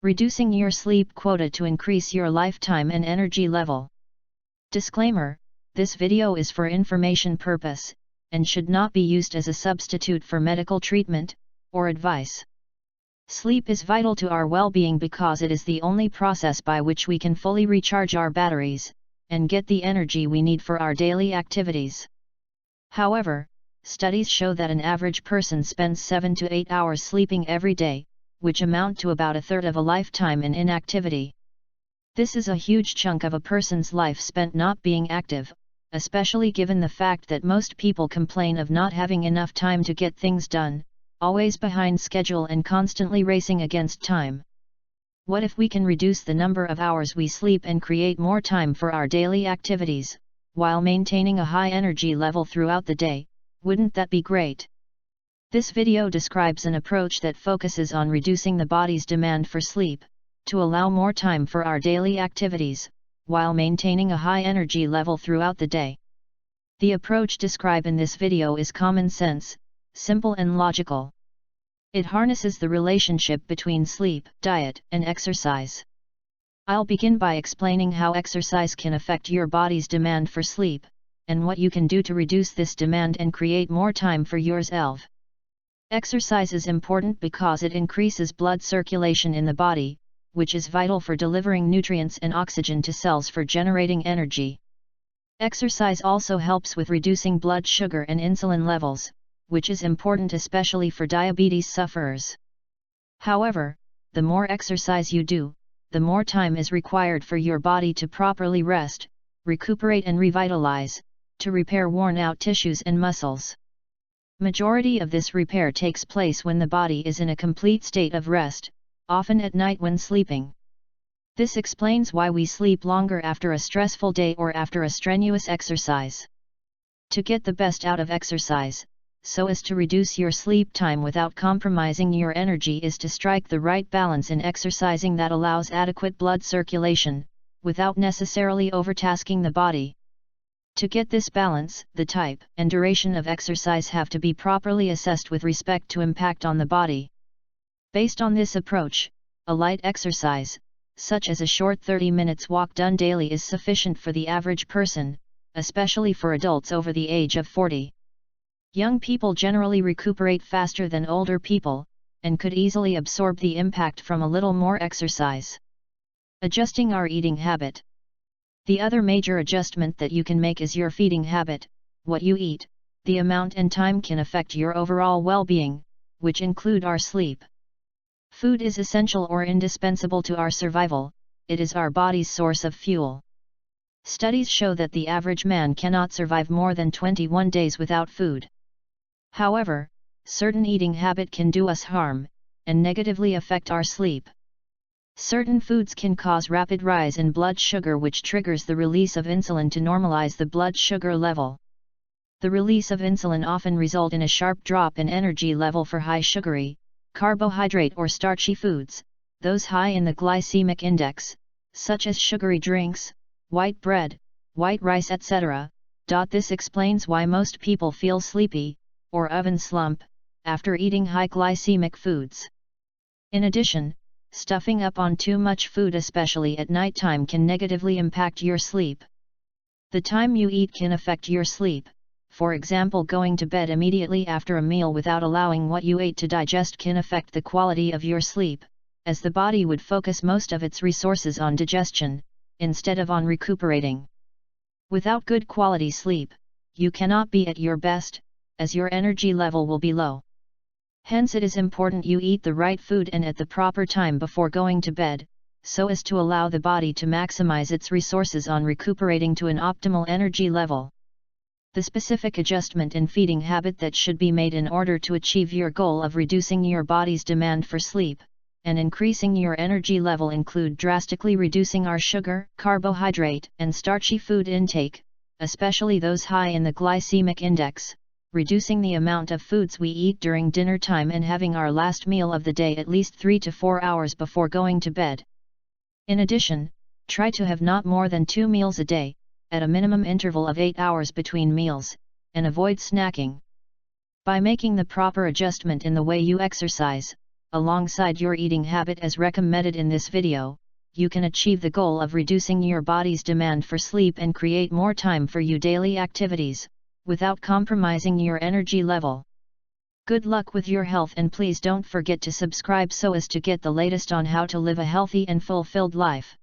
Reducing your sleep quota to increase your lifetime and energy level. Disclaimer: this video is for information purpose, and should not be used as a substitute for medical treatment or advice. Sleep is vital to our well-being because it is the only process by which we can fully recharge our batteries, and get the energy we need for our daily activities. However, studies show that an average person spends 7 to 8 hours sleeping every day, which amount to about a third of a lifetime in inactivity. This is a huge chunk of a person's life spent not being active, especially given the fact that most people complain of not having enough time to get things done, always behind schedule and constantly racing against time. What if we can reduce the number of hours we sleep and create more time for our daily activities, while maintaining a high energy level throughout the day? Wouldn't that be great? This video describes an approach that focuses on reducing the body's demand for sleep, to allow more time for our daily activities, while maintaining a high energy level throughout the day. The approach described in this video is common sense, simple and logical. It harnesses the relationship between sleep, diet, and exercise. I'll begin by explaining how exercise can affect your body's demand for sleep, and what you can do to reduce this demand and create more time for yourself. Exercise is important because it increases blood circulation in the body, which is vital for delivering nutrients and oxygen to cells for generating energy. Exercise also helps with reducing blood sugar and insulin levels, which is important especially for diabetes sufferers. However, the more exercise you do, the more time is required for your body to properly rest, recuperate and revitalize, to repair worn-out tissues and muscles. Majority of this repair takes place when the body is in a complete state of rest, often at night when sleeping. This explains why we sleep longer after a stressful day or after a strenuous exercise. To get the best out of exercise, so as to reduce your sleep time without compromising your energy, is to strike the right balance in exercising that allows adequate blood circulation, without necessarily overtasking the body. To get this balance, the type and duration of exercise have to be properly assessed with respect to impact on the body. Based on this approach, a light exercise, such as a short 30 minutes walk done daily, is sufficient for the average person, especially for adults over the age of 40. Young people generally recuperate faster than older people, and could easily absorb the impact from a little more exercise. Adjusting our eating habit. The other major adjustment that you can make is your feeding habit. What you eat, the amount and time can affect your overall well-being, which include our sleep. Food is essential or indispensable to our survival. It is our body's source of fuel. Studies show that the average man cannot survive more than 21 days without food. However, certain eating habit can do us harm, and negatively affect our sleep. Certain foods can cause rapid rise in blood sugar, which triggers the release of insulin to normalize the blood sugar level. The release of insulin often result in a sharp drop in energy level for high sugary, carbohydrate or starchy foods, those high in the glycemic index, such as sugary drinks, white bread, white rice, etc. This explains why most people feel sleepy, or oven slump, after eating high glycemic foods. In addition, stuffing up on too much food, especially at nighttime, can negatively impact your sleep. The time you eat can affect your sleep. For example, going to bed immediately after a meal without allowing what you ate to digest can affect the quality of your sleep, as the body would focus most of its resources on digestion, instead of on recuperating. Without good quality sleep, you cannot be at your best, as your energy level will be low. Hence it is important you eat the right food and at the proper time before going to bed, so as to allow the body to maximize its resources on recuperating to an optimal energy level. The specific adjustment in feeding habit that should be made in order to achieve your goal of reducing your body's demand for sleep, and increasing your energy level include drastically reducing our sugar, carbohydrate, and starchy food intake, especially those high in the glycemic index, reducing the amount of foods we eat during dinner time, and having our last meal of the day at least 3 to 4 hours before going to bed. In addition, try to have not more than 2 meals a day, at a minimum interval of 8 hours between meals, and avoid snacking. By making the proper adjustment in the way you exercise, alongside your eating habit as recommended in this video, you can achieve the goal of reducing your body's demand for sleep and create more time for your daily activities, without compromising your energy level. Good luck with your health, and please don't forget to subscribe so as to get the latest on how to live a healthy and fulfilled life.